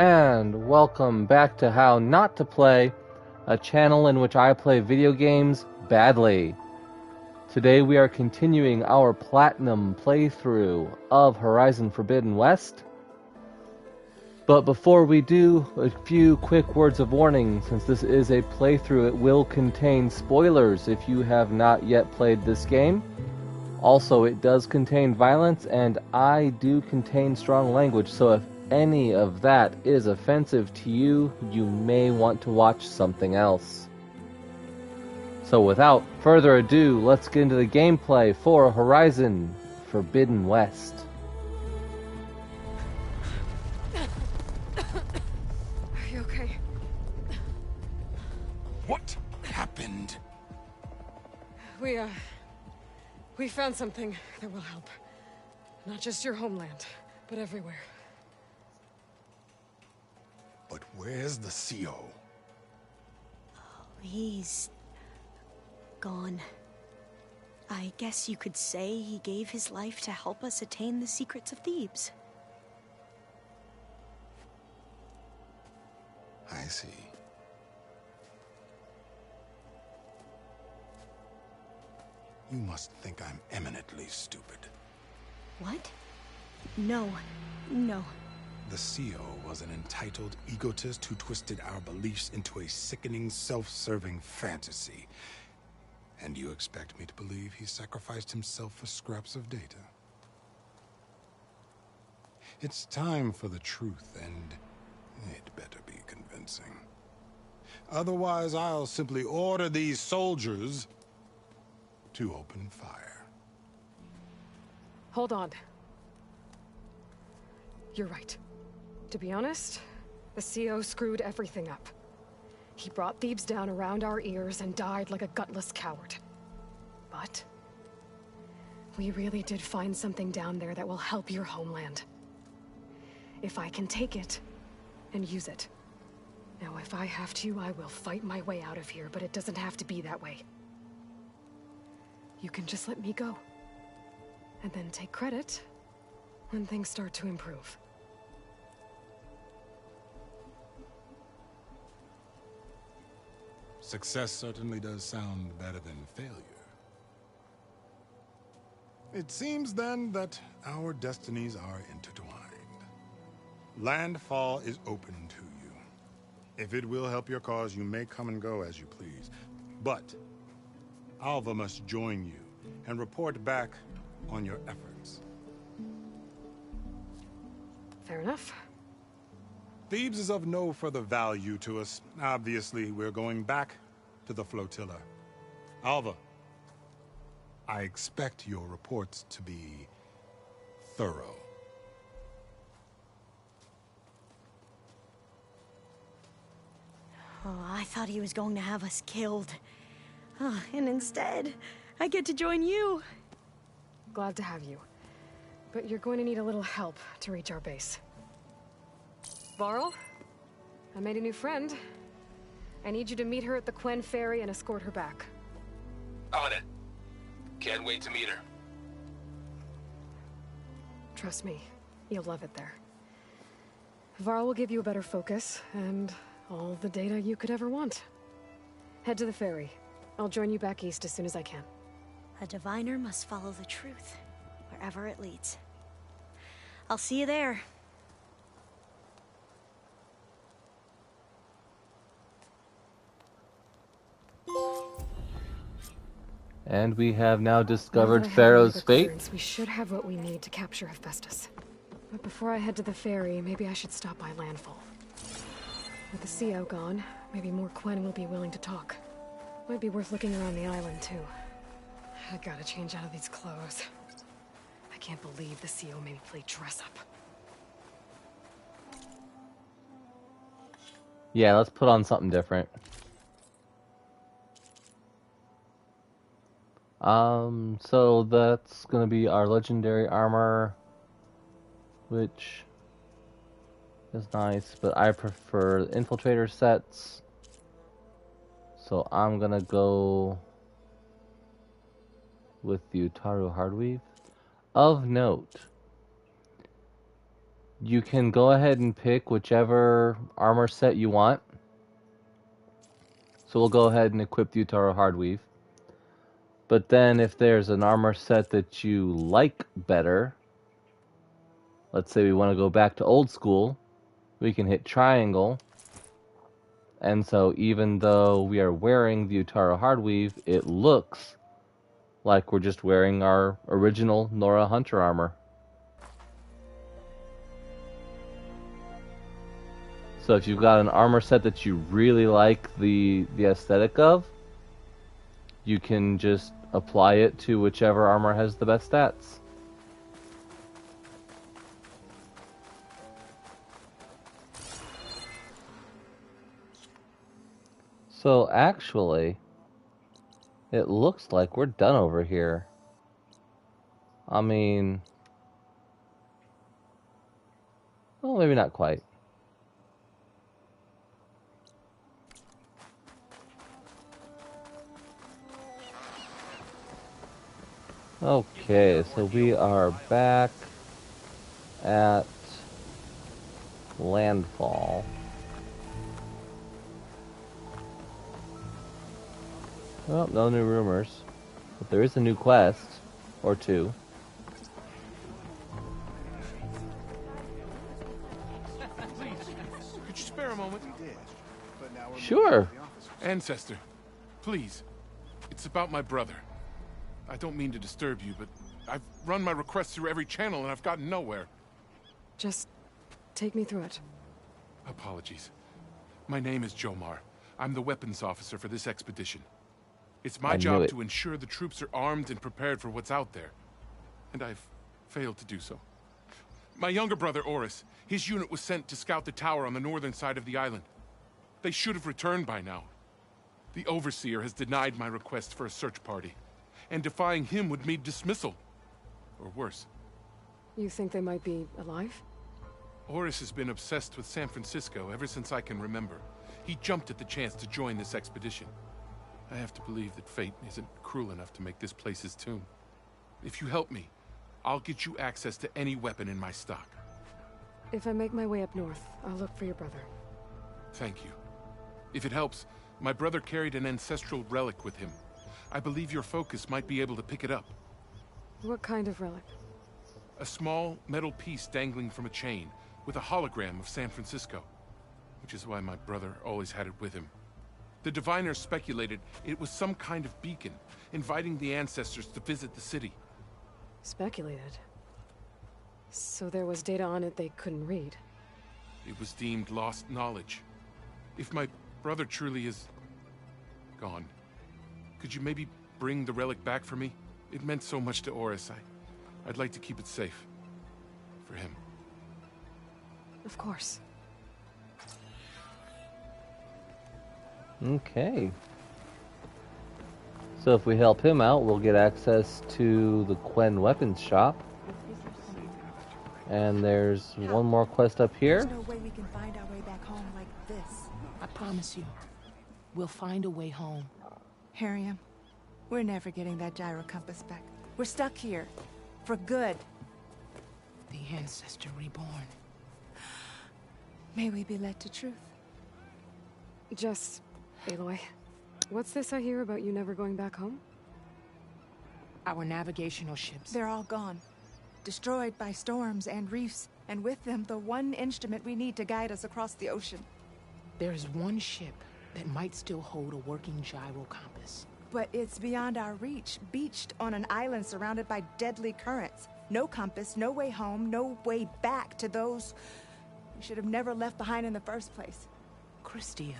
and welcome back to How Not to Play, a channel in which I play video games badly. Today we are continuing our Platinum playthrough of Horizon Forbidden West. But before we do, a few quick words of warning. Since this is a playthrough, it will contain spoilers if you have not yet played this game. Also, it does contain violence, and I do contain strong language, so if any of that is offensive to you, you may want to watch something else. So without further ado, let's get into the gameplay for Horizon Forbidden West. Are you okay? What happened? We found something that will help. Not just your homeland, but everywhere. But where's the CO? He's gone. I guess you could say he gave his life to help us attain the secrets of Thebes. I see. You must think I'm eminently stupid. What? No. The CO was an entitled egotist who twisted our beliefs into a sickening, self-serving fantasy. And you expect me to believe he sacrificed himself for scraps of data? It's time for the truth, and it better be convincing. Otherwise, I'll simply order these soldiers to open fire. Hold on. You're right. To be honest, the CO screwed everything up. He brought Thebes down around our ears and died like a gutless coward. But we really did find something down there that will help your homeland. If I can take it and use it. Now, if I have to, I will fight my way out of here, but it doesn't have to be that way. You can just let me go. And then take credit when things start to improve. Success certainly does sound better than failure. It seems then that our destinies are intertwined. Landfall is open to you. If it will help your cause, you may come and go as you please. But Alva must join you and report back on your efforts. Fair enough. Thebes is of no further value to us. Obviously, we're going back to the flotilla. Alva, I expect your reports to be thorough. Oh, I thought he was going to have us killed. Oh, and instead, I get to join you. Glad to have you. But you're going to need a little help to reach our base. Varl, I made a new friend. I need you to meet her at the Quen Ferry and escort her back. On it. Can't wait to meet her. Trust me, you'll love it there. Varl will give you a better focus, and all the data you could ever want. Head to the ferry. I'll join you back east as soon as I can. A diviner must follow the truth, wherever it leads. I'll see you there. And we have now discovered Now that I have Pharaoh's the fate. clearance, we should have what we need to capture Hephaestus. But before I head to the ferry, maybe I should stop by landfall. With the CO gone, maybe more Quen will be willing to talk. Might be worth looking around the island, too. I gotta change out of these clothes. I can't believe the CO made me play dress up. Yeah, let's put on something different. So that's gonna be our legendary armor, which is nice, but I prefer infiltrator sets. So I'm gonna go with the Utaru Hardweave. Of note, You can go ahead and pick whichever armor set you want. So we'll go ahead and equip the Utaro Hardweave. But then if there's an armor set that you like better, let's say we want to go back to old school, we can hit triangle. And so even though we are wearing the Utaro Hardweave, it looks like we're just wearing our original Nora Hunter armor. So if you've got an armor set that you really like the aesthetic of, you can just apply it to whichever armor has the best stats. So actually, it looks like we're done over here. I mean, well, maybe not quite. Okay, so we are back at Landfall. Well, no new rumors, but there is a new quest, or two. Could you spare a moment? Sure. Ancestor, please. It's about my brother. I don't mean to disturb you, but I've run my request through every channel and I've gotten nowhere. Just take me through it. Apologies. My name is Jomar. I'm the weapons officer for this expedition. It's I my knew job it. to ensure the troops are armed and prepared for what's out there. And I've failed to do so. My younger brother, Oris, his unit was sent to scout the tower on the northern side of the island. They should have returned by now. The Overseer has denied my request for a search party, and defying him would mean dismissal. Or worse. You think they might be alive? Oris has been obsessed with San Francisco ever since I can remember. He jumped at the chance to join this expedition. I have to believe that fate isn't cruel enough to make this place his tomb. If you help me, I'll get you access to any weapon in my stock. If I make my way up north, I'll look for your brother. Thank you. If it helps, my brother carried an ancestral relic with him. I believe your focus might be able to pick it up. What kind of relic? A small metal piece dangling from a chain with a hologram of San Francisco, which is why my brother always had it with him. The diviners speculated it was some kind of beacon, inviting the ancestors to visit the city. Speculated. So there was data on it they couldn't read. It was deemed lost knowledge. If my brother truly is gone, could you maybe bring the relic back for me? It meant so much to Oris. I'd like to keep it safe. For him. Of course. Okay. So if we help him out, we'll get access to the Quen weapons shop. And there's one more quest up here. There's no way we can find our way back home like this. I promise you, we'll find a way home. Harriam, we're never getting that gyro compass back. We're stuck here. For good. The ancestor reborn. May we be led to truth. Just, Aloy, what's this I hear about you never going back home? Our navigational ships. They're all gone. Destroyed by storms and reefs, and with them the one instrument we need to guide us across the ocean. There is one ship that might still hold a working gyro compass. But it's beyond our reach, beached on an island surrounded by deadly currents. No compass, no way home, no way back to those we should have never left behind in the first place. Christia.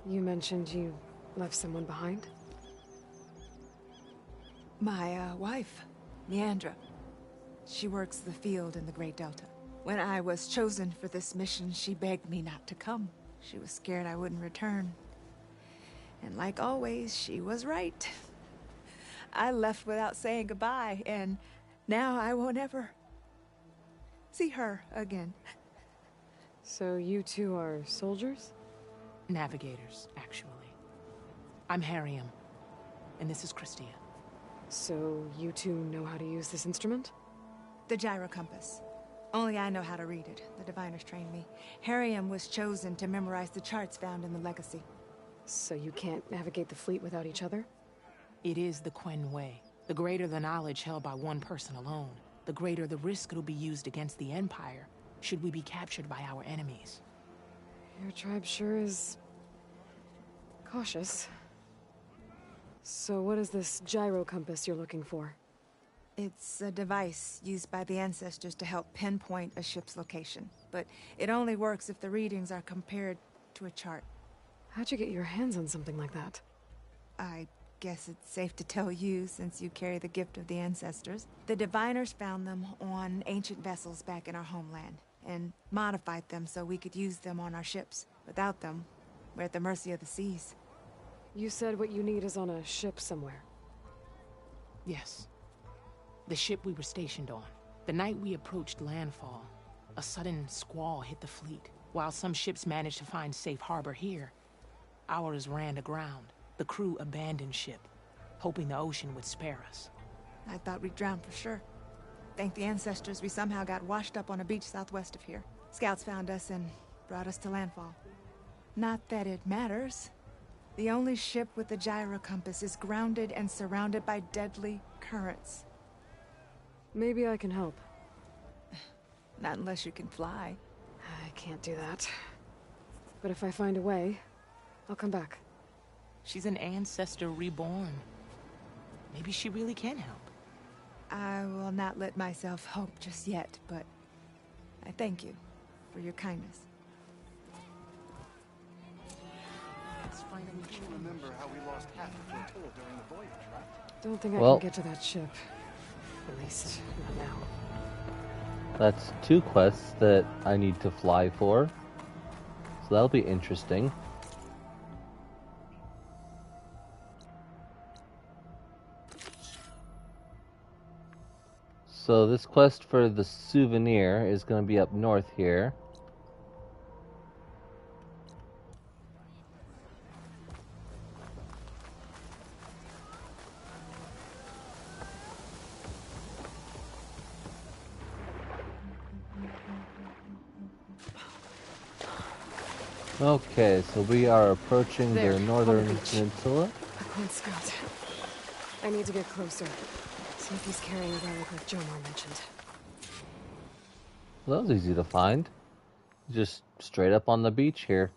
You mentioned you left someone behind? My wife, Leandra. She works the field in the Great Delta. When I was chosen for this mission, she begged me not to come. She was scared I wouldn't return. And like always, she was right. I left without saying goodbye, and now I won't ever see her again. So you two are soldiers? Navigators, actually. I'm Harriam, and this is Christia. So you two know how to use this instrument? The gyro compass. Only I know how to read it. The diviners trained me. Harium was chosen to memorize the charts found in the legacy. So you can't navigate the fleet without each other? It is the Quen way. The greater the knowledge held by one person alone, the greater the risk it'll be used against the Empire, should we be captured by our enemies. Your tribe sure is... cautious. So what is this gyro compass you're looking for? It's a device used by the ancestors to help pinpoint a ship's location. But it only works if the readings are compared to a chart. How'd you get your hands on something like that? I guess it's safe to tell you, since you carry the gift of the ancestors. The diviners found them on ancient vessels back in our homeland, and modified them so we could use them on our ships. Without them, we're at the mercy of the seas. You said what you need is on a ship somewhere. Yes. The ship we were stationed on. The night we approached landfall, a sudden squall hit the fleet. While some ships managed to find safe harbor here, ours ran aground. The crew abandoned ship, hoping the ocean would spare us. I thought we'd drown for sure. Thank the ancestors, we somehow got washed up on a beach southwest of here. Scouts found us and brought us to landfall. Not that it matters. The only ship with the gyro compass is grounded and surrounded by deadly currents. Maybe I can help. Not unless you can fly. I can't do that. But if I find a way, I'll come back. She's an ancestor reborn. Maybe she really can help. I will not let myself hope just yet, but I thank you for your kindness. Let's finally remember how we lost half the flotilla during the voyage, right? Don't think I Well, can get to that ship. At least, not now. that's 2 quests that I need to fly for. So that'll be interesting. So this quest for the Souvenir is going to be up north here. Okay, so we are approaching There, the on the northern beach. peninsula. A Queen Scout. I need to get closer. See if he's carrying a relic like Jomar mentioned. Well, that was easy to find. Just straight up on the beach here.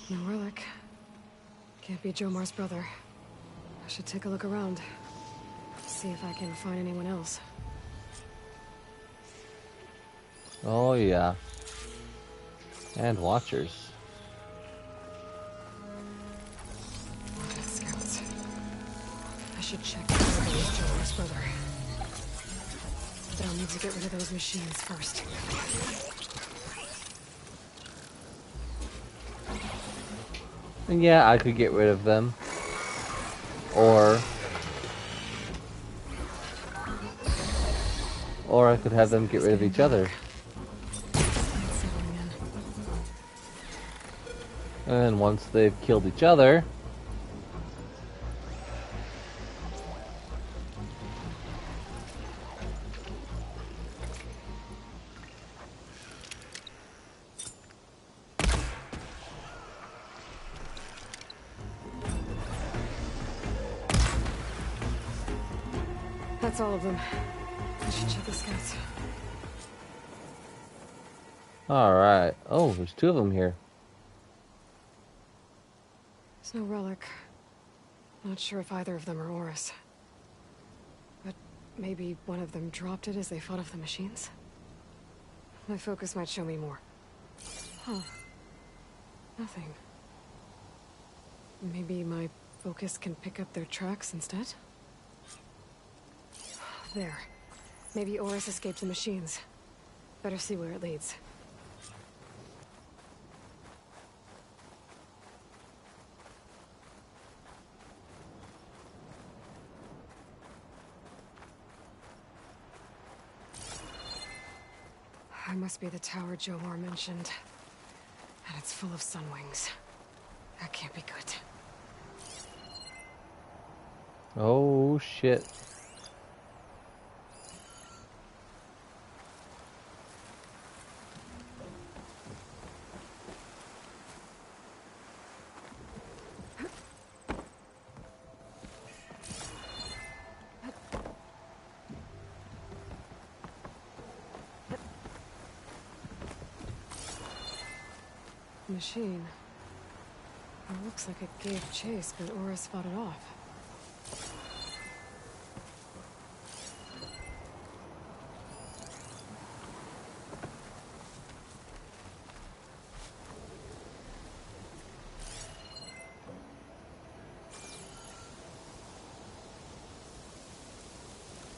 No relic. Can't be Jomar's brother. I should take a look around. See if I can find anyone else. Oh yeah. And watchers. Wanted scouts. I should check if is Jomar's brother. But I'll need to get rid of those machines first. And yeah, I could get rid of them. Or I could have them get rid of each other. And once they've killed each other, that's all of them. I should check the scouts. alright. Oh, there's 2 of them here. There's no relic. Not sure if either of them are Oris. But maybe one of them dropped it as they fought off the machines? My focus might show me more. Huh. Nothing. Maybe my focus can pick up their tracks instead? There. Maybe Oris escaped the machines. Better see where it leads. It must be the tower Jomar mentioned. And it's full of sunwings. That can't be good. Oh shit. Machine. It looks like it gave chase, but Oris fought it off.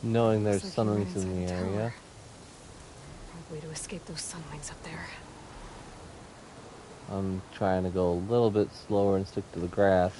Knowing there's Looks like he ran sunwings in inside the the area. tower. No way to escape those sunwings up there. I'm trying to go a little bit slower and stick to the grass.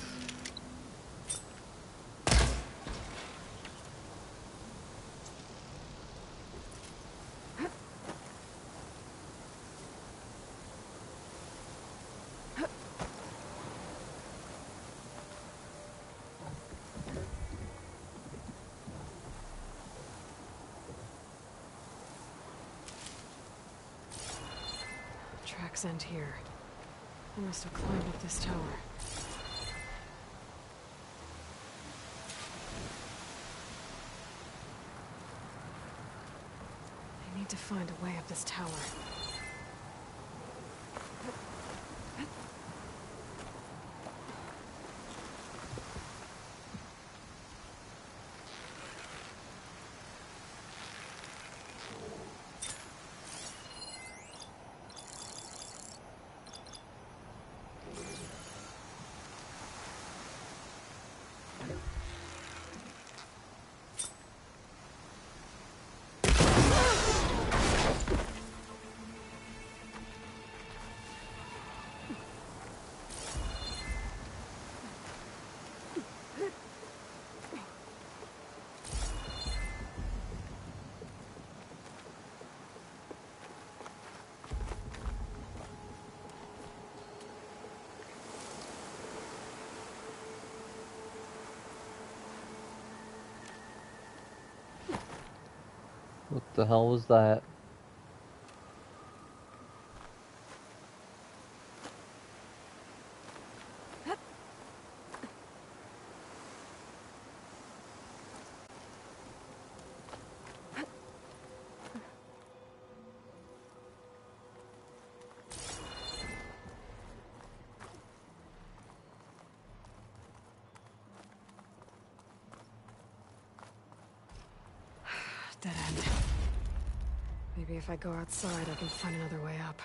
Tracks end here. I must have climbed up this tower. I need to find a way up this tower. What the hell was that? Dead end. Maybe if I go outside, I can find another way up.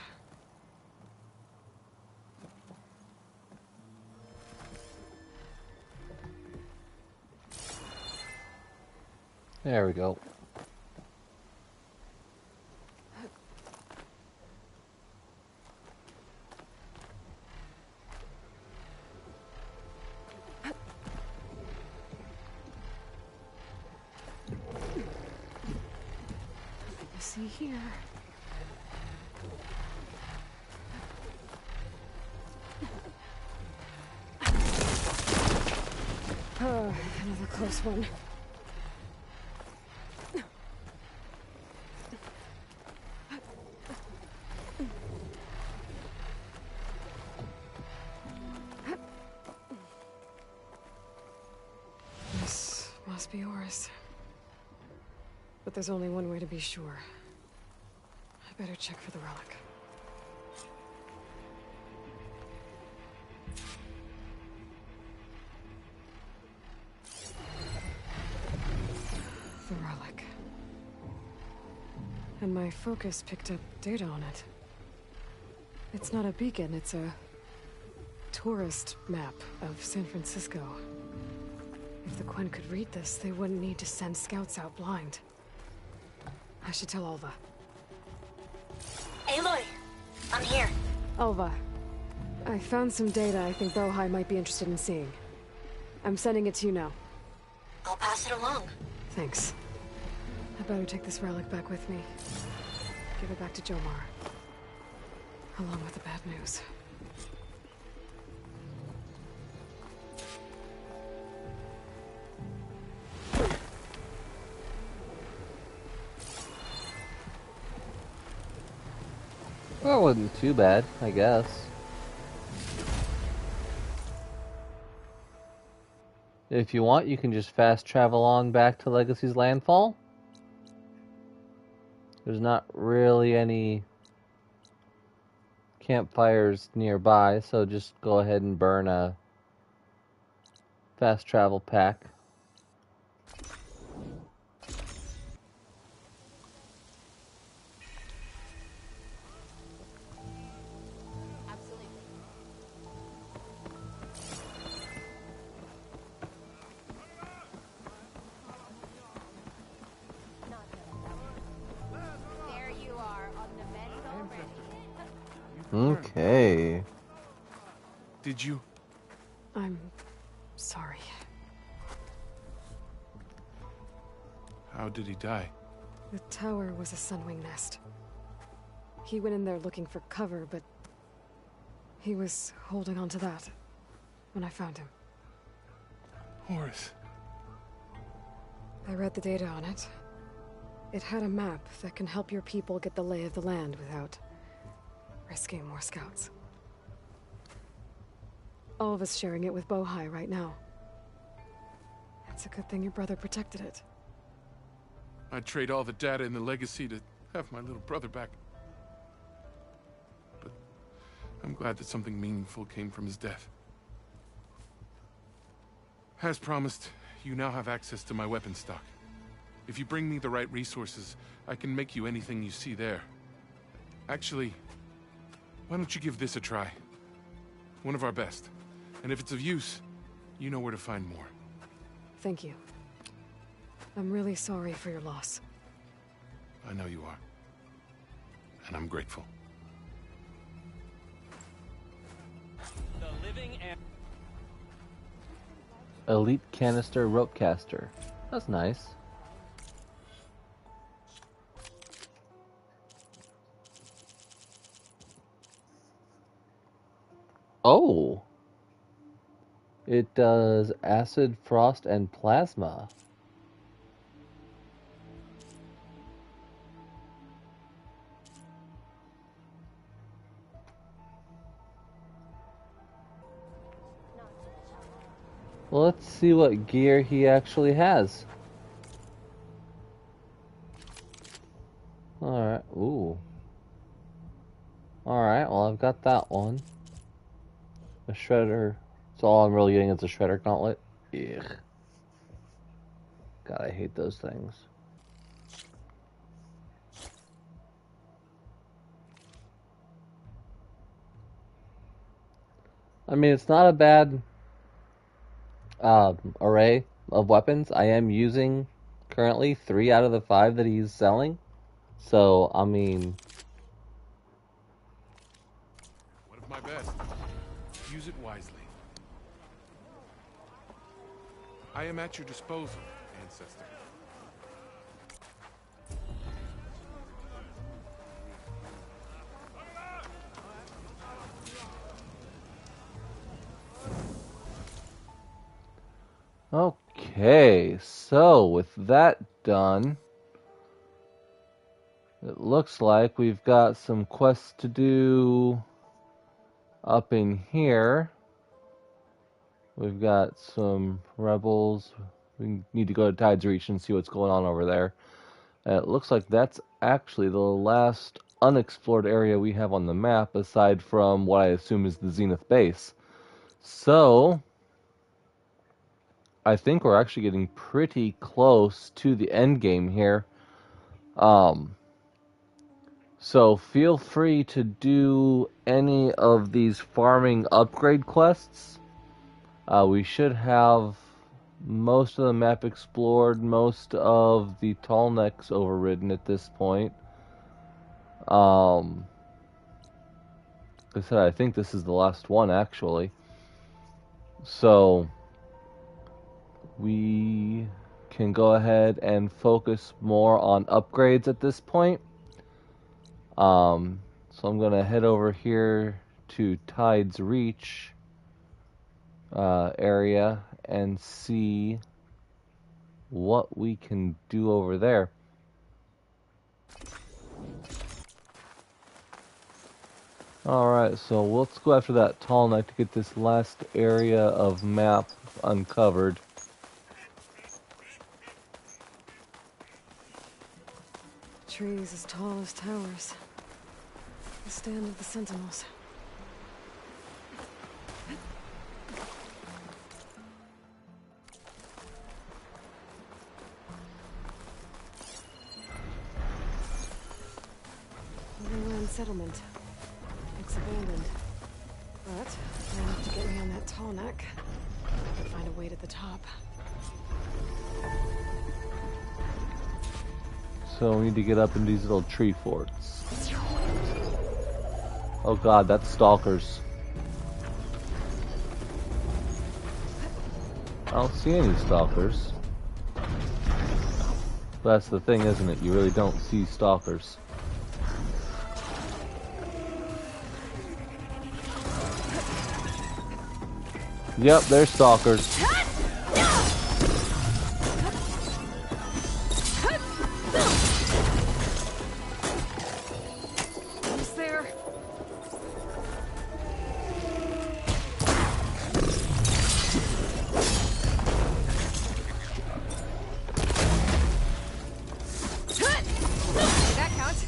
There we go. See here. Oh, another close one. This must be Oris. But there's only one way to be sure. I better check for the relic. The relic. And my focus picked up data on it. It's not a beacon, it's a tourist map of San Francisco. If the Quen could read this, they wouldn't need to send scouts out blind. I should tell Alva. Aloy, I'm here. Alva, I found some data I think Bohai might be interested in seeing. I'm sending it to you now. I'll pass it along. Thanks. I better take this relic back with me. Give it back to Jomar. Along with the bad news. Well, it wasn't too bad, I guess. If you want, you can just fast travel on back to Legacy's landfall. There's not really any campfires nearby, so just go ahead and burn a fast travel pack. Okay. Did you? I'm sorry. How did he die? The tower was a sunwing nest. He went in there looking for cover, but he was holding on to that when I found him. Horace. I read the data on it. It had a map that can help your people get the lay of the land without risking more scouts. All of us sharing it with Bohai right now. It's a good thing your brother protected it. I'd trade all the data in the legacy to have my little brother back. But I'm glad that something meaningful came from his death. As promised, you now have access to my weapon stock. If you bring me the right resources, I can make you anything you see there. Actually, why don't you give this a try? One of our best. And if it's of use, you know where to find more. Thank you. I'm really sorry for your loss. I know you are. And I'm grateful. The living and Elite canister rope caster. That's nice. Oh! It does acid, frost, and plasma. Well, let's see what gear he actually has. Alright, ooh. Alright, well, I've got that one. A shredder. So all I'm really getting is a shredder gauntlet. Ugh. God, I hate those things. I mean, it's not a bad array of weapons. I am using currently 3 out of the 5 that he's selling. So, I mean... One of my best. Use it wisely. I am at your disposal, Ancestor. Okay, so with that done, it looks like we've got some quests to do up in here. We've got some rebels. We need to go to Tide's Reach and see what's going on over there. It looks like that's actually the last unexplored area we have on the map, aside from what I assume is the Zenith base. So, I think we're actually getting pretty close to the end game here. So feel free to do any of these farming upgrade quests. We should have most of the map explored, most of the tall necks overridden at this point. Like I said, I think this is the last one actually. So we can go ahead and focus more on upgrades at this point. So I'm gonna head over here to Tide's Reach area and see what we can do over there. Alright, so let's go after that tall neck to get this last area of map uncovered. Trees as tall as towers. The stand of the sentinels. Overland settlement. Looks abandoned. But enough to get me on that tall neck. I can find a way to the top. So we need to get up in these little tree forts. Oh god, that's stalkers. I don't see any stalkers. That's the thing, isn't it? You really don't see stalkers. Yep, they're stalkers. Almost there. That counts.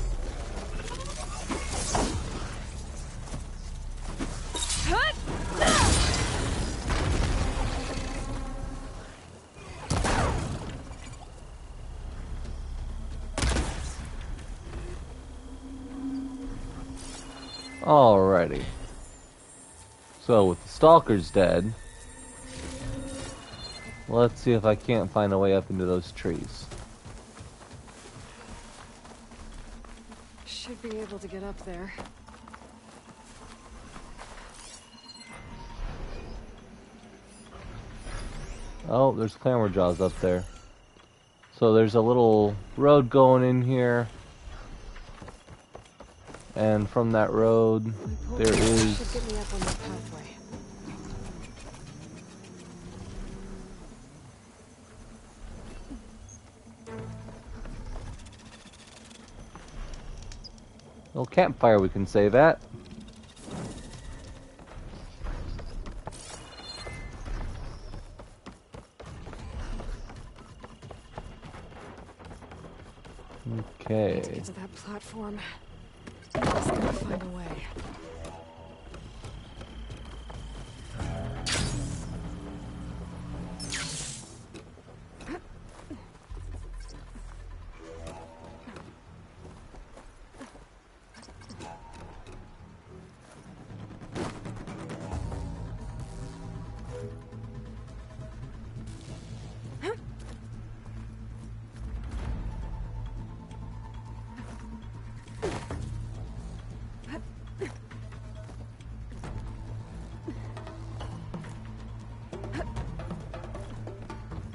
Alrighty. So with the stalkers dead, let's see if I can't find a way up into those trees. Should be able to get up there. Oh, there's clamor jaws up there. So there's a little road going in here. And from that road, there is... Should get me up on that pathway. little campfire, we can say that. Okay. To get to that platform, I'm just gonna find a way.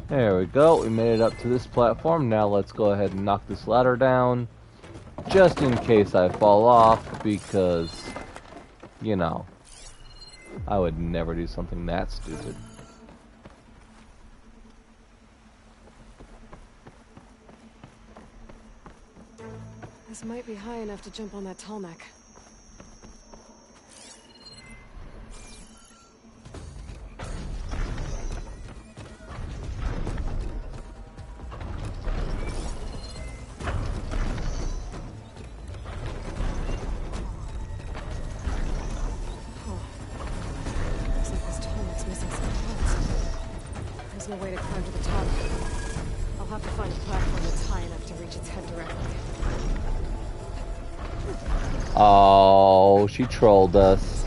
There we go, we made it up to this platform. Now let's go ahead and knock this ladder down. Just in case I fall off, because, you know, I would never do something that stupid. This might be high enough to jump on that tall neck. No way to climb to the top. I'll have to find a platform that's high enough to reach its head directly. Oh, she trolled us.